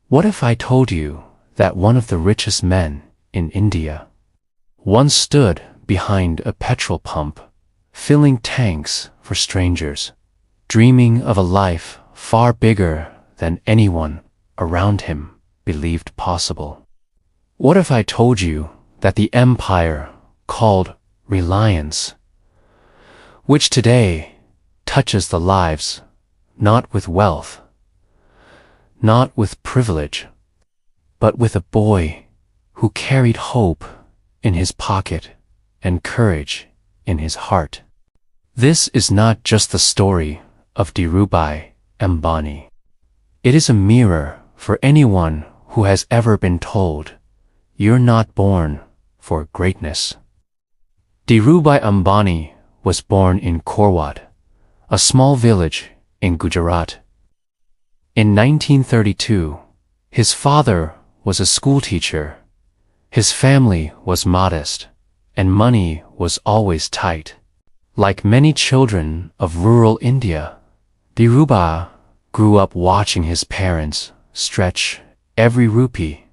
What if I told you that one of the richest men in India once stood behind a petrol pump, filling tanks for strangers, dreaming of a life far bigger than anyone around him believed possible? What if I told you that the empire called Reliance, which today touches the lives not with wealth, not with privilege, but with a boy who carried hope in his pocket and courage in his heart? This is not just the story of Dhirubhai Ambani. It is a mirror for anyone who has ever been told, "You're not born for greatness." Dhirubhai Ambani was born in Korwad, a small village in Gujarat. In 1932, his father was a schoolteacher. His family was modest, and money was always tight. Like many children of rural India, Dhirubhai grew up watching his parents stretch every rupee,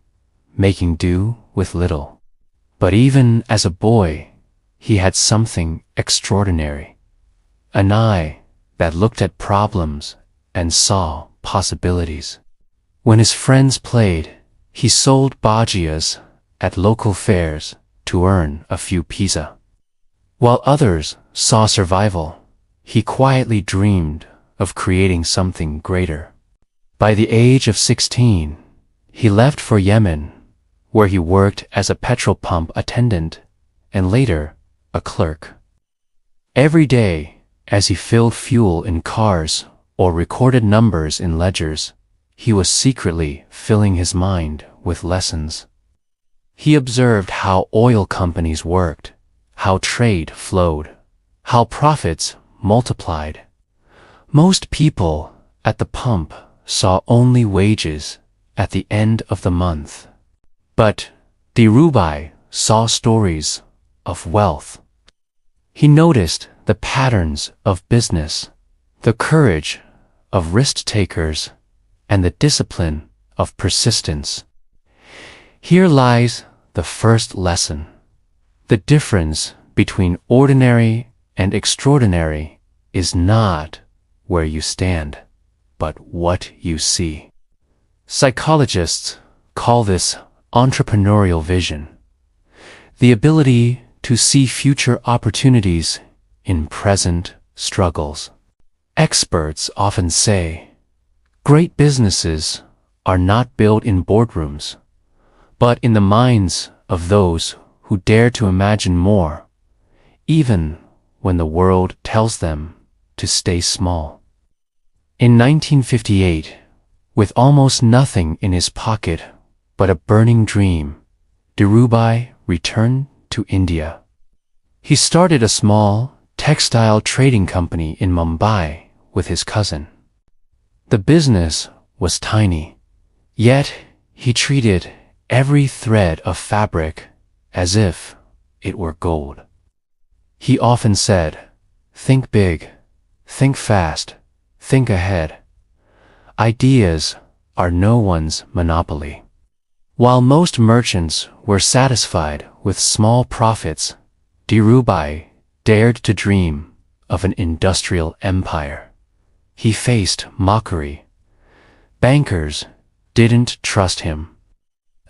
making do with little. But even as a boy, he had something extraordinary: an eye that looked at problems and saw possibilities. When his friends played, he sold bhajias at local fairs to earn a few paise. While others saw survival, he quietly dreamed of creating something greater. By the age of 16, he left for Yemen, where he worked as a petrol pump attendant and later a clerk. Every day, as he filled fuel in cars or recorded numbers in ledgers, he was secretly filling his mind with lessons. He observed how oil companies worked, how trade flowed, how profits multiplied. Most people at the pump saw only wages at the end of the month. But Dhirubhai saw stories of wealth. He noticed the patterns of business, the courage of risk-takers, and the discipline of persistence. Here lies the first lesson. The difference between ordinary and extraordinary is not where you stand, but what you see. Psychologists call this entrepreneurial vision, the ability to see future opportunities in present struggles. Experts often say, great businesses are not built in boardrooms, but in the minds of those who dare to imagine more, even when the world tells them to stay small. In 1958, with almost nothing in his pocket but a burning dream, Dhirubhai returned to India. He started a small textile trading company in Mumbai with his cousin. The business was tiny, yet he treated every thread of fabric as if it were gold. He often said, "Think big, think fast, think ahead. Ideas are no one's monopoly." While most merchants were satisfied with small profits, Dhirubhai dared to dream of an industrial empire. He faced mockery. Bankers didn't trust him.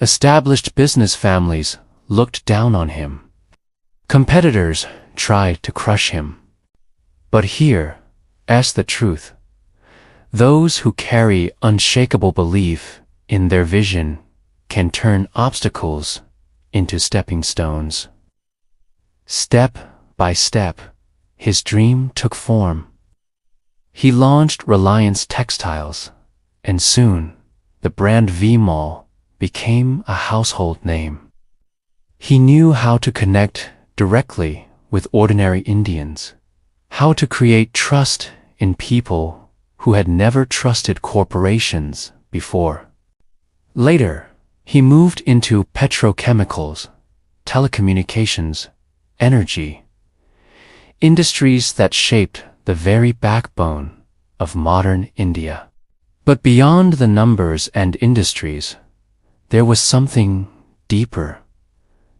Established business families looked down on him. Competitors tried to crush him. But here, as the truth, those who carry unshakable belief in their vision can turn obstacles into stepping stones. Step by step, his dream took form. He launched Reliance Textiles, and soon the brand V-Mall became a household name. He knew how to connect directly with ordinary Indians, how to create trust in people who had never trusted corporations before. Later, he moved into petrochemicals, telecommunications, energy, industries that shaped the very backbone of modern India. But beyond the numbers and industries, there was something deeper.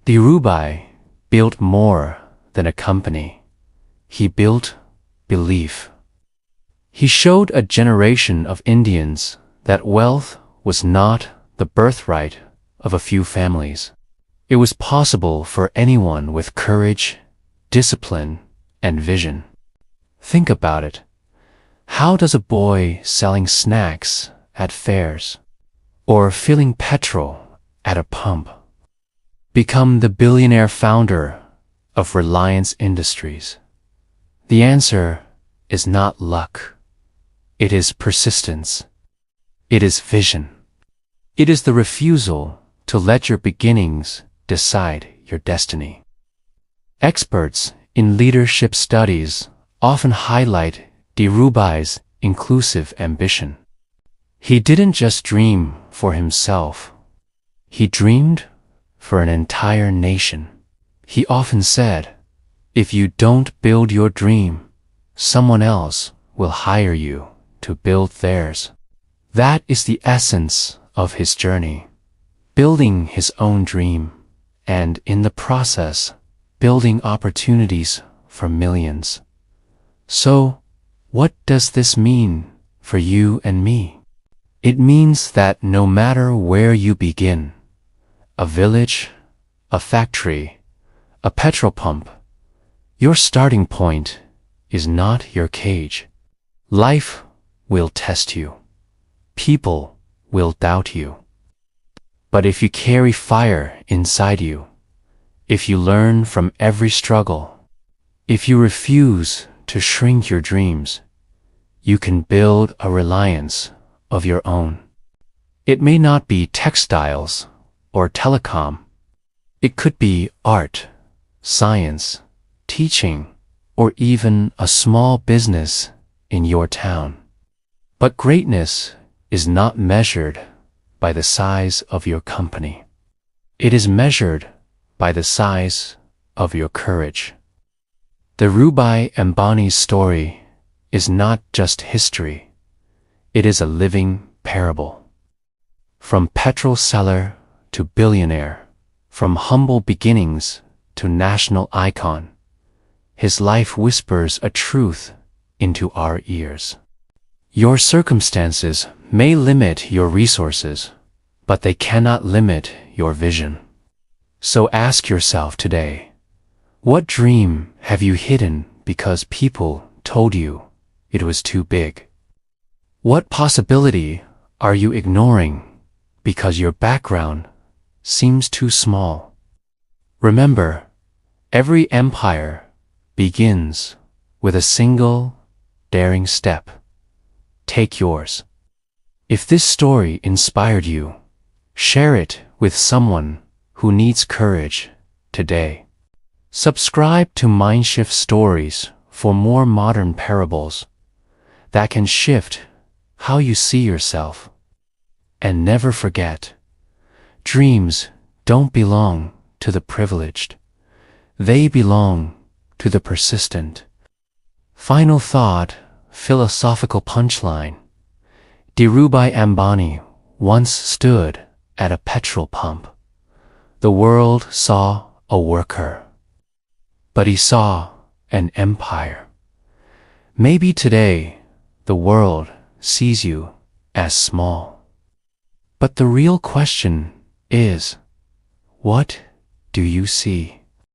Dhirubhai built more than a company. He built belief. He showed a generation of Indians that wealth was not the birthright of a few families. It was possible for anyone with courage, discipline, and vision. Think about it. How does a boy selling snacks at fairs or filling petrol at a pump become the billionaire founder of Reliance Industries? The answer is not luck. It is persistence. It is vision. It is the refusal to let your beginnings decide your destiny. Experts in leadership studies often highlight Dhirubhai's inclusive ambition. He didn't just dream for himself. He dreamed for an entire nation. He often said, "If you don't build your dream, someone else will hire you to build theirs." That is the essence of his journey, building his own dream, and in the process, building opportunities for millions. So, what does this mean for you and me? It means that no matter where you begin, a village, a factory, a petrol pump, your starting point is not your cage. Life will test you. People will doubt you. But if you carry fire inside you, if you learn from every struggle, if you refuse to shrink your dreams, you can build a reliance of your own. It may not be textiles or telecom. It could be art, science, teaching, or even a small business in your town. But greatness is not measured by the size of your company. It is measured by the size of your courage. Dhirubhai Ambani's story is not just history. It is a living parable. From petrol seller to billionaire, from humble beginnings to national icon, his life whispers a truth into our ears. Your circumstances may limit your resources, but they cannot limit your vision. So ask yourself today, what dream have you hidden because people told you it was too big? What possibility are you ignoring because your background seems too small? Remember, every empire begins with a single daring step. Take yours. If this story inspired you, share it with someone who needs courage today. Subscribe to Mindshift Stories for more modern parables that can shift how you see yourself. And never forget, dreams don't belong to the privileged. They belong to the persistent. Final thought, philosophical punchline. Dhirubhai Ambani once stood at a petrol pump. The world saw a worker, but he saw an empire. Maybe today the world sees you as small. But the real question is, what do you see?